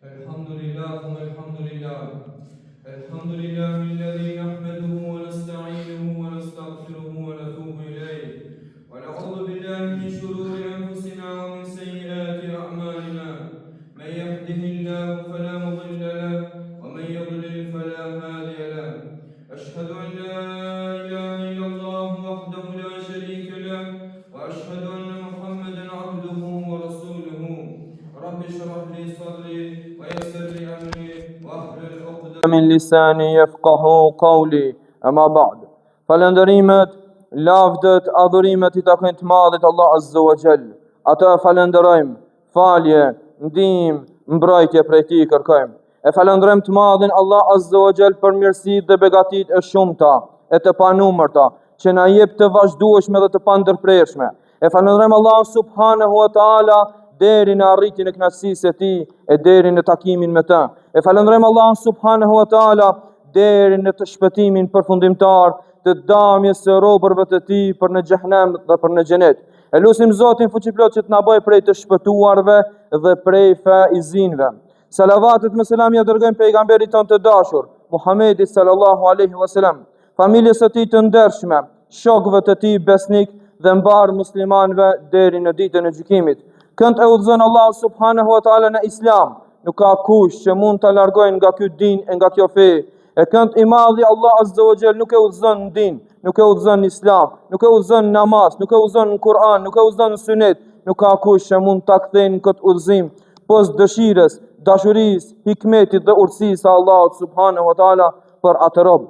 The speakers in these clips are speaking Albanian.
الحمد لله ثم الحمد لله الحمد لله الذي نحمده ونستعينه ونستغفره ونتوب إليه ونعوذ بالله من شرور أنفسنا ومن سيئات أعمالنا من يهده الله فلا مضل له ومن يضلل فلا هادي له أشهد أن لا إله إلا الله وحده لا شريك له وأشهد أن محمدا عبده ورسوله رب اشرح لي صدري ويسر لي أمري واحلل عقدة من lisani yafqahu qawli. Ama ba'd. Falënderimet, lavdët, adhurimet I takojnë të Madhit Allah Azza wa Jall. Atë falenderojmë, falje, ndihmë, mbrojtje prej Tij kërkojmë. E falenderojmë të Madhin Allah Azza wa Jall për mirësitë dhe begatitë e shumta, e të panumërta, që na jep të vazhdueshme dhe të pandërprershme. E falenderojmë Allahun subhanahu wa taala deri në arritjen e kënaqësisë së Tij e deri në takimin me të. E falenderojmë Allahun subhanahu wa taala deri në të shpëtimin përfundimtar të damjes së robërve të Tij për në xhehenem dhe për në xhenet. E lutim Zotin fuqiplot që të na bëjë prej të shpëtuarve dhe prej faizinve. Salavatet me selam ja dërgojmë pejgamberit tonë të dashur, Muhamedit sallallahu alaihi wasallam, familjes së Tij të ndershme, shokëve të Tij besnik dhe mbar muslimanëve deri në ditën e gjykimit. Kënd e udhëzon Allah subhanahu wa taala në Islam, nuk ka kush që mund të largojnë nga ky din e nga kjo fe. E kënd I madhi Allah azza wa jall nuk e udhëzon në din, nuk e udhëzon në Islam, nuk e udhëzon në namaz, nuk e udhëzon në Kur'an, nuk e udhëzon në sunet. Nuk ka kush që mund ta kthejnë këtë udhëzim pos dëshirës, dashurisë, hikmetit dhe urtësisë së Allahut subhanahu wa taala për atë rob.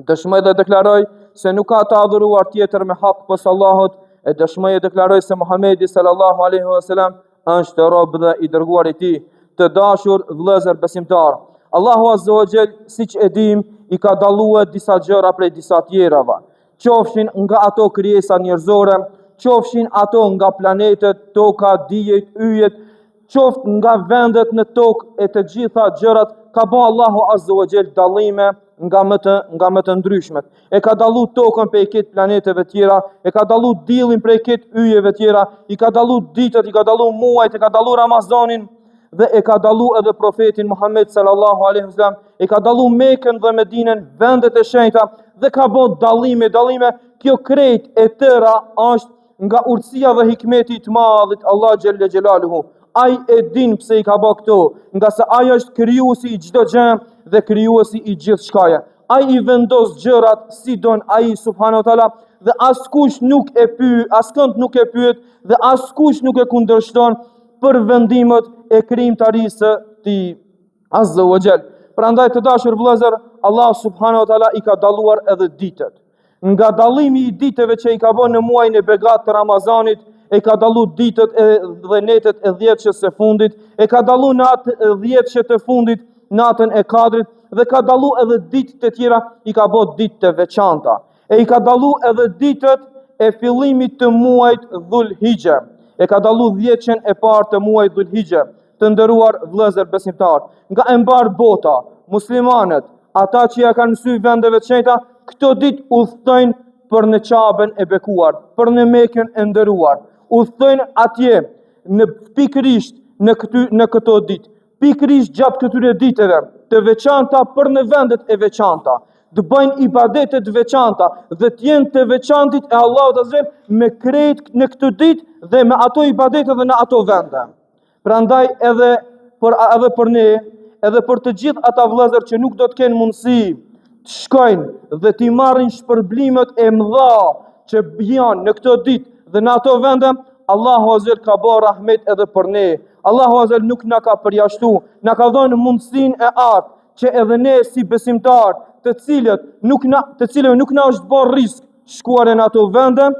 Dëshmoj dhe deklaroj se nuk ka të adhuruar tjetër me hak pos Allahut. E dëshmoj e deklaroj se Muhamedi sallallahu alaihi wasallam është rob dhe I dërguar I Tij. Të dashur vëllezër besimtar, Allahu azza wa jall, siç e dim, I ka dalluar disa gjëra prej disa tjerave. Qofshin nga ato krijesa njerëzore, qofshin ato nga planetet, toka, dijet, yjet, qoftë nga vendet në tokë e të gjitha gjërat, ka bën Allahu azza wa jall dallime nga më të ndryshmet. E ka dallu tokën prej këtë planeteve tjera, e ka dallu diellin prej këtë yjeve tjera, I ka dallu ditët, I ka dallu muajt, e ka dallu Ramazanin dhe e ka dallu edhe profetin Muhammed sallallahu alaihi wasallam, e ka dallu Mekën dhe Medinën, vendet e shenjta dhe ka bën dallime. Kjo krejt e tëra është nga urtësia dhe hikmeti I të Madhit Allah xhalla xhelaluhu. Ai e din pse I ka bë këto, nga se ai është krijuesi I çdo gjë dhe krijuesi I gjithë shkaje. Ai I vendos gjërat si don ai subhanahu wa taala dhe askush nuk e pyet, askënd nuk e pyet dhe askush nuk e kundërshton për vendimet e krijimtarisë së Tij azza wa jall. Prandaj të dashur vëllezër, Allah subhanahu wa taala I ka dalluar edhe ditët. Nga dallimi I ditëve që I ka bën në muajin e begat të Ramazanit, e ka dallu ditët dhe netët e 10 së fundit, e ka dallu natë e 10 të fundit, natën e Kadrit, dhe ka dallu edhe ditët e tjera, I ka bë ditë të veçanta. E I ka dallu edhe ditët e fillimit të muajit Dhulhijhe. E ka dallu 10 e parë të muajit Dhulhijhe. Të nderuar vëllezër besimtar, nga e mbar bota, muslimanët, ata që ja kanë mësuar vendeve të shenjta, këto ditë udhtojnë për në Qabën e bekuar, për në Mekën e nderuar. Udhtojnë atje në pikërisht në këto ditë, pikërisht gjatë këtyre ditëve të veçanta për në vendet e veçanta, të bëjnë ibadete të veçanta dhe të jenë të veçantit e Allahut azza me krejt në këtë ditë dhe me ato ibadete dhe në ato vende. Prandaj edhe për ne, edhe për të gjithë ata vëllezër që nuk do të kenë mundësi të shkojnë dhe të marrin shpërblimet e mëdha që janë në këtë ditë dhe në ato vende, Allahu azza ka bërë rahmet edhe për ne. Allahu azza nuk na ka përjashtu, na ka dhënë mundësinë e artë që edhe ne si besimtar, të cilëve nuk na është bërë risk shkuar në ato vende,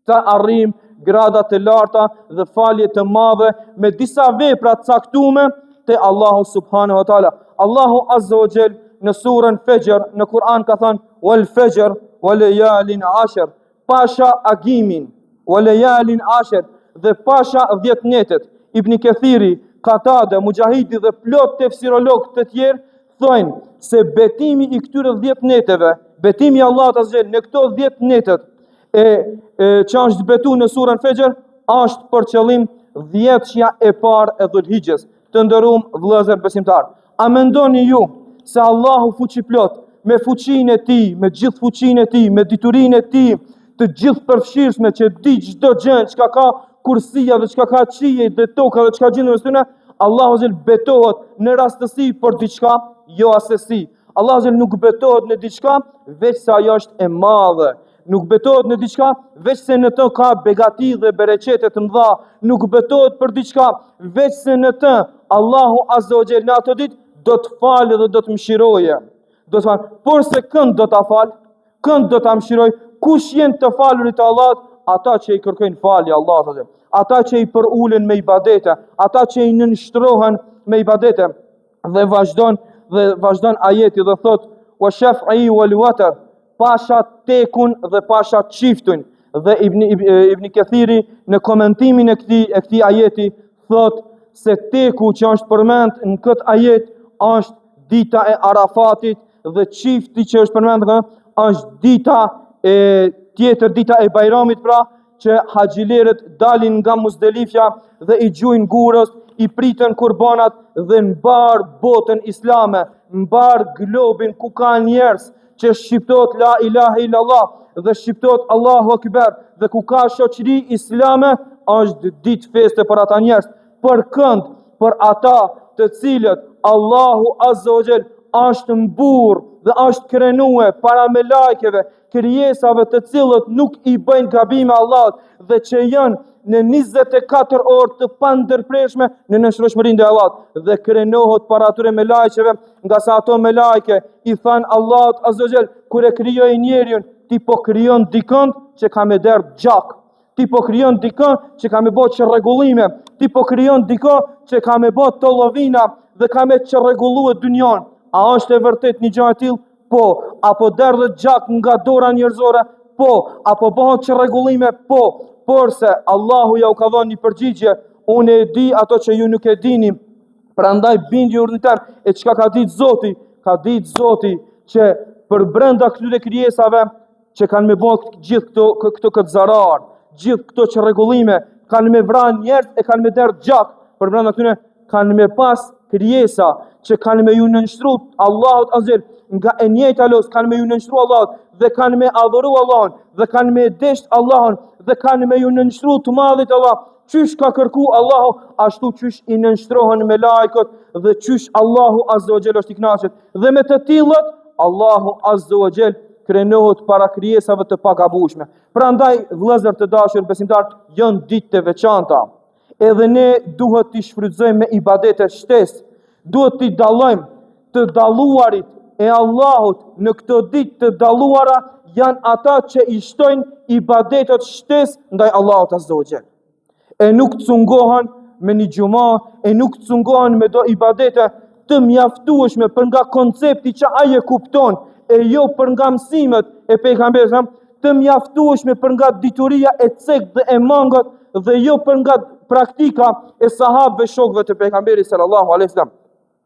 të arrijmë grada të larta dhe falje të madhe me disa vepra të caktuara te Allahu subhanahu wa taala. Allahu azza wa jall në surën Fajr në Kur'an ka thënë wal fajr wa layalin ashr, pasha agimin, wa layalin ashr dhe pasha 10 netet. Ibn Kathiri, Qatada, Mujahidi dhe plot tefsirolog të tjerë thonë se betimi I këtyre 10 neteve, betimi I Allahut azza në këto 10 netet që është betu në surën Fajr, është për qëllim 10-shja e parë e Dhulhijhes. Të nderuar vëllezër besimtar, a mendoni ju se Allahu fuqiplot me fuqinë e tij, me gjithë fuqinë e tij, me diturinë e tij, të gjithë përfshirshme që di çdo gjë, çka ka kursia dhe çka ka qiej dhe toka dhe çka gjendën mes tyre, Allahu azh betohet në rastësi për diçka, jo asesi. Allahu azh nuk betohet në diçka veç se ajo është e madhe. Nuk betohet në diçka veç se në të ka begati dhe bereqete të mëdha. Nuk betohet për diçka veç se në të Allahu azza wa jalla në ato ditë do të falë dhe do të mëshiroje. Do të falë. Por se kënd do ta falë, kënd do ta mëshiroj, kush janë të falurit e Allahut? Ata që i kërkojnë falje Allahut, ata që i përulen me ibadete, ata që i nënshtrohen me ibadete. Dhe vazhdon ajeti dhe thot: "Wa shaf'i wal watr", pasha tekun dhe pasha çiftun. Dhe Ibn Kathiri në komentimin e këtij ajeti thot se teku që është përmend në këtë ajet është dita e Arafatit dhe çifti që është përmend është dita e tjetër, dita e Bajramit, pra që haxhilerët dalin nga Musdelifja dhe i gjujnë gurës, i pritën kurbanat dhe mbar botën islame, mbar globin ku ka njerëz që shqiptohet la ilaha illallah dhe shqiptohet Allahu Akbar dhe ku ka shoqëri islame, është ditë feste për ata njerëz. Për kënd, për ata të cilët Allahu azza wa jall është mbur dhe është krenue para me lajkeve, krijesave të cilët nuk i bëjnë gabime Allahut dhe që janë në 24 orë të pandërpreshme në nënshtroshmërinë e Allahut dhe krenohet para atyre me lajkeve, nga sa ato me lajke i thanë Allahut azza wa jall kur e krijoi njeriun, ti po krijon dikën që ka me der gjak, ti po krijon dikën që ka me bë çrregullime, ti po krijon dikën që ka me bë tollovina dhe ka me çrregulluar dynjon. A është e vërtet një gjë e tillë? Po. Apo derdhet gjak nga dora njerëzore? Po. Apo bëhet çrregullime? Po. Porse Allahu ja u ka dhënë një përgjigje: unë e di ato që ju nuk e dini. Prandaj bindni urdhën tim. E çka ka ditë Zoti? Ka ditë Zoti që për brenda këtyre krijesave që kanë me bërë gjithë këtë zarar, gjithë këto çrregullime, kanë me vranë njerëz e kanë me derë gjak, për brenda këtyre kanë me pas krijesa që kanë me ju nënshtru Allahut azil, nga e njëjta los kanë me ju nënshtru Allahut dhe kanë me adhuru Allahun dhe kanë me desht Allahun dhe kanë me ju nënshtru të madhit Allah. Qysh ka kërku Allahu, ashtu qysh i nënshtrohen me lajkët dhe qysh Allahu azza wa jall është i kënaqur. Dhe me të tillët Allahu azza wa jall krenohet para krijesave të pagabueshme. Prandaj vëllezër të dashur besimtar, janë ditë të veçanta. Edhe ne duhet t'i shfrytëzojmë me ibadete shtesë. Duhet t'i dallojmë të dalluarit e Allahut në këto ditë të dalluara janë ata që i shtojnë ibadetet shtesë ndaj Allahut azza wa jall. E nuk të cungohen me një gjuma, e nuk të cungohen me do ibadete të mjaftueshme për nga koncepti që aje kupton, e jo për nga mësimet e pejgamberit, të mjaftueshme për nga dituria e cekt dhe e mangët dhe jo për nga praktika e sahabëve shokëve të pejgamberit sallallahu alaihi wasallam.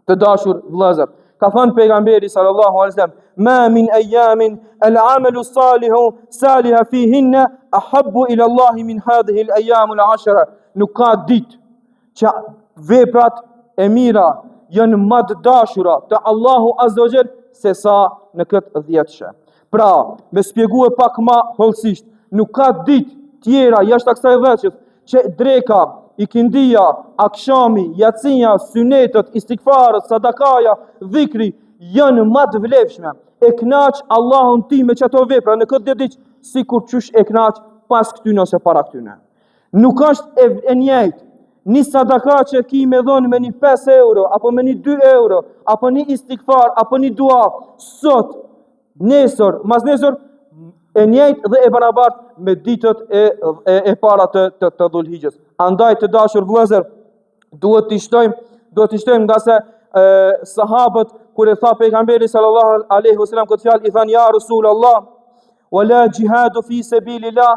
Të dashur vëllezër, ka thënë pejgamberi sallallahu alaihi wasallam: "Ma min ayamin al-amalu saliha fihinna ahabbu ila Allah min hadhihi al-ayam al-ashara." Nuk ka ditë që veprat e mira janë më të dashura te Allahu azza wa jall se sa në këtë 10 Pra, me shpjegue pak më hollësisht, nuk ka ditë tjera jashtë kësaj dhjetës që dreka, ikindia, akshami, jacinja, synetet, istikfarët, sadakaja, dhikri janë më të vlefshme. E kënaq Allahun ti me çato vepra në këtë ditë sikur qysh e kënaq pas këtyne ose para këtyne. Nuk është e njëjtë një sadaka që ki me dhonë me një 5 euro, apo me një 2 euro, apo një istikfar, apo një dua, sot, nesër, mas nesër, e njëjtë dhe e barabartë me ditët e para të Dhulhijhes. Andaj të dashur vëllezër, duhet t'i shtojmë nga se sahabët kur e tha pejgamberi sallallahu alaihi wasallam këtë fjalë, i thanë: "Ja Rasulullah, wala jihadu fi sabilillah",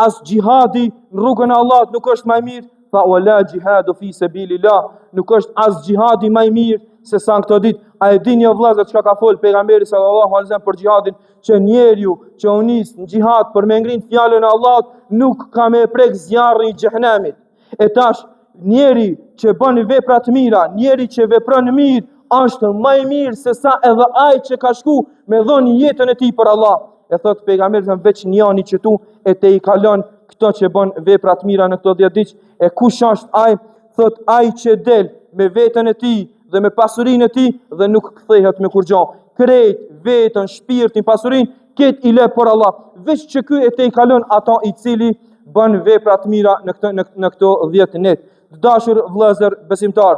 as jihadi në rrugën e Allahut nuk është më i mirë. Tha: "Wala jihadu fi sabilillah", nuk është as jihadi më i mirë se sa në këto ditë. A e dini o vëllezër çka ka fol pejgamberi sallallahu alaihi wasallam për jihadin, që njeriu që u nis në jihad për me ngrinë fjalën e Allahut nuk ka me prek zjarri i xhehenemit. E tash njeri që bën vepra të mira, njeri që vepron mirë, është më i mirë se sa edhe ai që ka shku me dhënë jetën e tij për Allah. E thot pejgamberi sa veç njani që tu e te i kalon këto që bën vepra të mira në këto 10 ditë. E kush është ai? Thot ai që del me veten e tij dhe me pasurinë e tij dhe nuk kthehet me kurrë. Krejt veten, shpirtin, pasurinë ket i lë për Allah. Veç që ky e te i kalon ata i cili bën vepra të mira në këto 10 net. Të dashur vëllezër besimtar,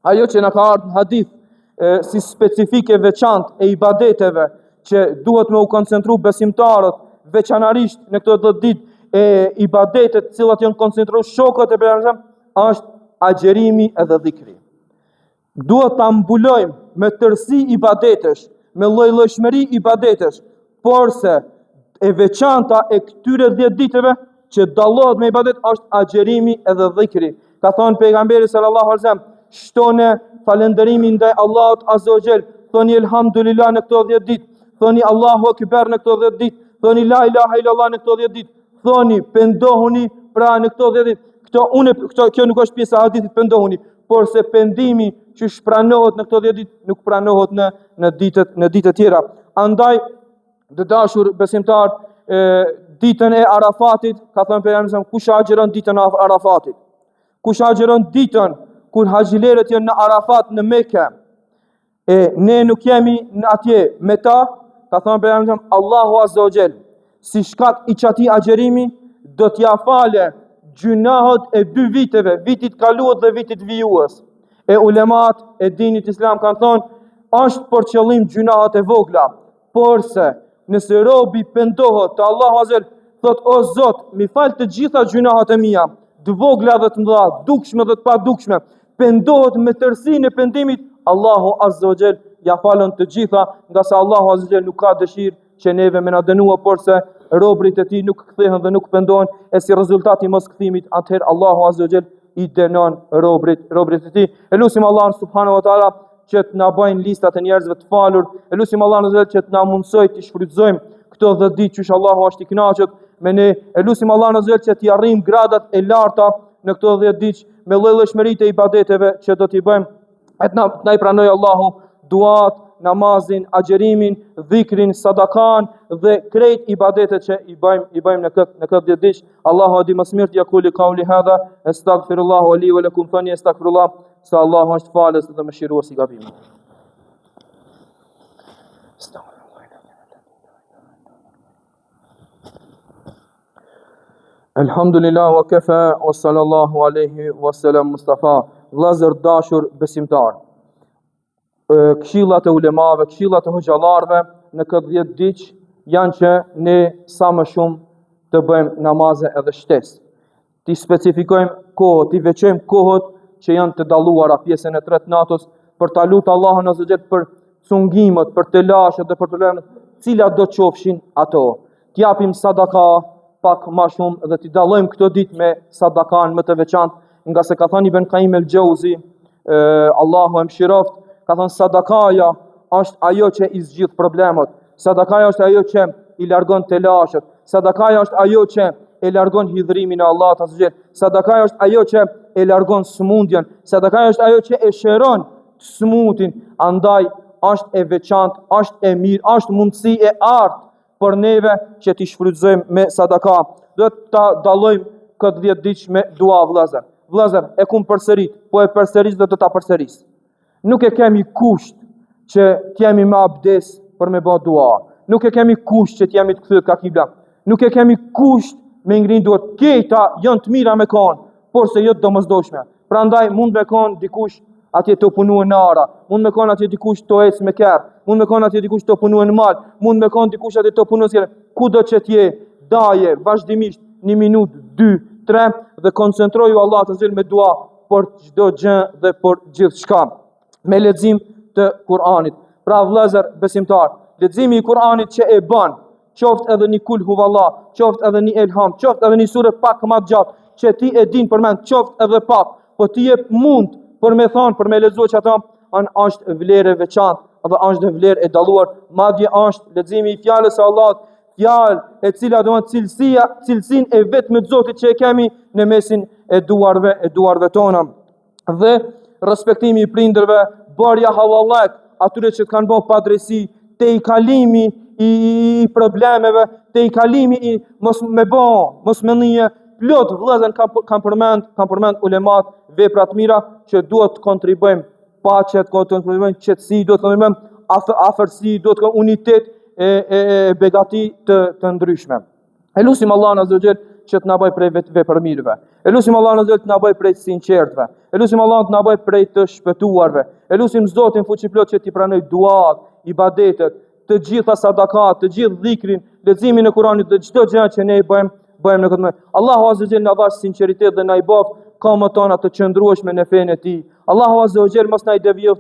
ajo që na ka ardhur në hadith si specifike veçantë e ibadeteve që duhet me u koncentru besimtarët veçanërisht në këto 10 ditë e ibadetet të cilat janë koncentruar shokët e pejgamberit, është agjerimi edhe dhikri. Duhet ta mbulojmë me tërësi ibadetesh, me lloj-llojshmëri ibadetesh, por se e veçanta e këtyre 10 ditëve që dallohet me ibadet është agjerimi edhe dhikri. Ka thonë pejgamberi sallallahu alaihi wasallam, shtone falënderimin ndaj Allahut azza wa jall, thoni elhamdulillah në këto 10 ditë, thoni Allahu akbar në këto 10 ditë, thoni la ilaha illallah në këto 10 ditë, thoni pendohuni pra në këto 10 ditë. Kjo nuk është pjesa e hadithit pendohuni, por se pendimi që shpranohet në këto 10 ditë nuk pranohet në ditët tjera. Andaj të dashur besimtar, ditën e Arafatit, ka thënë pejgamberi, kush agjeron ditën e Arafatit, kush agjeron ditën kur haxhilerët janë në Arafat në Mekë, e ne nuk jemi në atje me ta, ka thënë pejgamberi, Allahu azza wa jall, si shkak i çatij agjerimi do t'ja fale gjunahët e 2 viteve, vitit kaluar dhe vitit vijues. E ulemat e dinit islam kanë thonë, është për qëllim gjunahët e vogla, por se nëse robi pendohet te Allahu azza wa jall, thot o Zot, mi fal të gjitha gjunahët e mia, të vogla dhe të mëdha, dukshme dhe të padukshme, pendohet me tërësinë e pendimit, Allahu azza wa jall ja falën të gjitha, nga sa Allahu azza wa jall nuk ka dëshirë që neve me na dënua, por se robrit e tij nuk kthehen dhe nuk pendohen, e si rezultati mos kthimit, atëherë Allahu azza wa jall i dënon robrit e tij. Elusim Allahun subhanahu wa taala që të na bëjnë listat e njerëzve të falur. Elusim Allahun azza wa jall që të na mundsoj të shfrytëzojmë këto 10 ditë që Allah është i kënaqur me ne. Elusim Allahun azza wa jall që të arrijmë gradat e larta në këto 10 ditë me lloj-llojshmëritë e ibadeteve që do t'i bëjmë. Na i pranoj Allahu duat, namazin, agjerimin, dhikrin, sadakan dhe krejt ibadetet që i bëjmë në këtë 10 ditë. Allahu di më së miri, yaquli qawli hadha astaghfirullahu li wa lakum, thani astaghfirullah, se Allahu është falës dhe mëshirues i gabimeve. Alhamdulillah wa kafa wa sallallahu alaihi wa sallam Mustafa. Vëllezër dashur besimtar, këshillat e ulemave, këshillat e hoxhallarëve në këtë 10 ditë janë që ne sa më shumë të bëjmë namaze edhe shtesë. Ti specifikojmë kohët, ti veçojmë kohët që janë të dalluara, pjesën e 3 natës, për ta lutur Allahun azza wa jall për cungimet, për telashet dhe për problemet, cilat do të qofshin ato. T'japim sadaka pak më shumë dhe t'i dallojmë këto ditë me sadakan më të veçantë, nga se ka thënë Ibn Qayyim el-Jauzi, Allahu e mëshiroft, ka thënë sadakaja është ajo që i zgjidh problemet, sadakaja është ajo që i largon telashet, sadakaja është ajo që e largon hidhrimin e Allahut azza wa jall, sadakaja është ajo që e largon sëmundjen, sadakaja është ajo që e shëron sëmundin. Andaj është e veçantë, është e mirë, është mundësi e artë për neve që t'i shfrytëzojmë me sadaka. Do ta dallojmë këtë 10 ditë me dua vëllazër. Vëllazër, e kum përsërit, po e përsëris dhe do ta përsëris. Nuk e kemi kusht që t'jemi me abdes për me bë dua. Nuk e kemi kusht që t'jemi të kthyer ka kibla. Nuk e kemi kusht me ngrin duart. Këta janë të mira me kon, por se jo të domosdoshme. Prandaj mund me kon dikush atje të punuar në ara, mund me kon atje dikush të ecë me kerr, mund me kon atje dikush të punuar në mal, mund me kon dikush atje të punuar kudo që t'je, daje vazhdimisht 1 minutë, 2, 3 dhe koncentroju Allah të zil me dua për çdo gjë dhe për gjithçka. Me lexim të Kur'anit. Pra vëllezër besimtar, leximi i Kur'anit që e bën, qoftë edhe një kul huvallah, qoftë edhe një elham, qoftë edhe një sure pak më gjatë, që ti e din përmend, qoftë edhe pak, po ti jep mund për me thonë, për me lexuar që ata është vlerë e veçantë, apo është vlerë e dalluar, madje është leximi i fjalës së Allahut, fjalë e cila do të cilësinë e vetëm të Zotit që e kemi në mesin e duarve tona. Dhe respektimi i prindërve, bërja halallek atyre që kanë bërë padrejsi, te i kalimi i problemeve, te i kalimi i mos me nije plot vëllezër kanë përmend ulemat vepra të mira që duhet të kontribojmë paqe, të kontribojmë qetësi, duhet të kontribojmë afërsi, duhet të unitet e begati të ndryshme. E lutim Allahun azza wa jall që të na bëj prej vepër mirëve. E lutim Allahun azza wa jall të na bëj prej sinqertëve. E lutim Allahun të na bëj prej të shpëtuarve. E lutim Zotin fuqiplot që t'i pranoj duat, ibadetet, të gjitha sadakat, të gjithë dhikrin, leximin e Kuranit dhe çdo gjë që ne i bëjmë në këtë mënyrë. Allahu azza wa jall na dhash sinqeritet dhe na i bëf kamët tona të qëndrueshme në fenë e tij. Allahu azza wa jall mos na i devijoj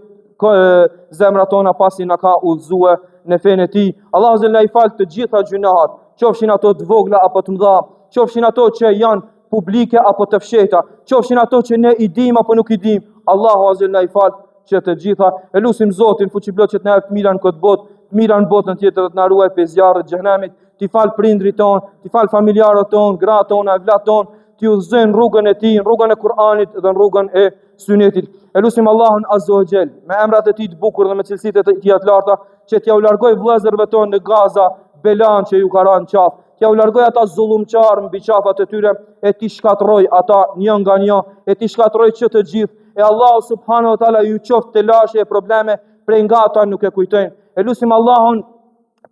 zemrat tona pasi na ka udhëzuar në fenë e tij. Allahu azza wa jall na i fal të gjitha gjunahat, qofshin ato të vogla apo të mëdha, qofshin ato që janë publike apo të fshehta, qofshin ato që ne i dim apo nuk i dim. Allahu azza wa jall na i fal që të gjitha. E lutim Zotin fuqiplot që të na jap mira në këtë botë, mira në botën tjetër, të na ruaj prej zjarrit të xhenemit, t'i fal prindrit ton, t'i fal familjarët ton, gratë tona, vllatë ton, t'i udhëzojnë rrugën e tij, rrugën e Kur'anit dhe rrugën e Sunetit. E lutim Allahun azza wa jall me emrat e tij të bukur dhe me cilësitë e tij të larta që t'ja u largoj vëllezërve tonë në Gaza belan që ju ka rënë qafë, t'ja u largoj ata zullumçar mbi qafat e tyre, e t'i shkatroj ata një nga një, e t'i shkatroj që të gjithë, e Allahu subhanahu wa taala ju qoftë të lashje e probleme prej nga ata nuk e kujtojnë. E lutim Allahun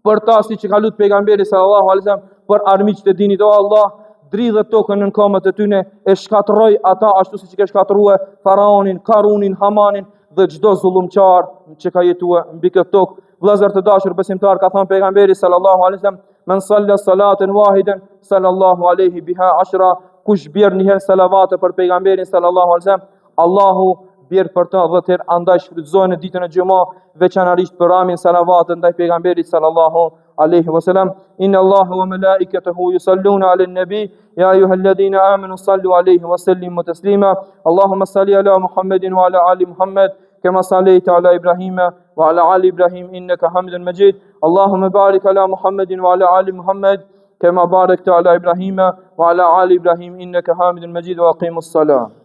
për ta si që ka lutë pejgamberi sallallahu alaihi wasallam për armiqtë e dinit, o Allah, dridhe tokën në kamët e tyne, e shkatroj ata ashtu si që ke shkatruar Faraonin, Karunin, Hamanin dhe çdo zullumçar që ka jetuar mbi këtë tokë. Vëllezër të dashur besimtar, ka thënë pejgamberi sallallahu alaihi wasallam, men salla salaten wahiden sallallahu alaihi biha ashra, kush bjer një herë salavate për pejgamberin sallallahu alaihi wasallam, Allahu bjerë për të 10 herë, andaj shfrytëzohen në ditën e xumë, veçanërisht për ramin salavat ndaj pejgamberit sallallahu alaihi wasallam. Inna Allaha wa malaikatahu yusalluna 'alan nabi ya ayyuhalladhina amanu sallu 'alaihi wa sallimu taslima. Allahumma salli ala Muhammadin wa ala ali Muhammad kama sallaita ala Ibrahima wa ala ali Ibrahim innaka Hamidun Majid. Allahumma barik ala Muhammadin wa ala ali Muhammad kama barakta ala Ibrahima wa ala ali Ibrahim innaka Hamidun Majid. Wa aqimus salam.